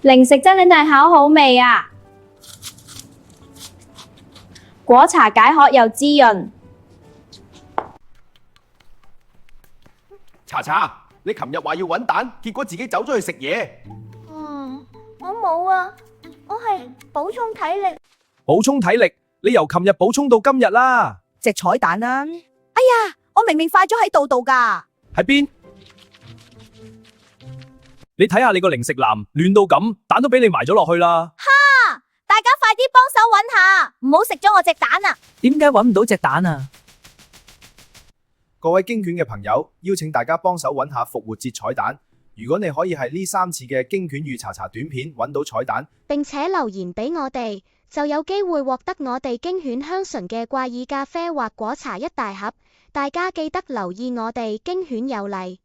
零食真係好好味啊！果茶解渴又滋潤。查查，你琴日話要搵蛋，結果自己走咗去食嘢。我冇啊，我係補充體力。補充體力，你由琴日補充到今日啦。隻彩蛋啦！哎呀，我明明快咗喺度噶。喺邊？你睇下你個零食籃亂到咁，蛋都俾你埋咗落去啦。大家快啲幫手搵下，唔好食咗我隻蛋啊！點解搵唔到隻蛋啊？各位經卷嘅朋友，邀請大家幫手揾下復活節彩蛋。如果你可以喺呢3次嘅經卷與查查短片揾到彩蛋，並且留言俾我哋，就有機會獲得我哋經犬香醇嘅怪異咖啡或果茶一大盒。大家記得留意我哋經犬有禮。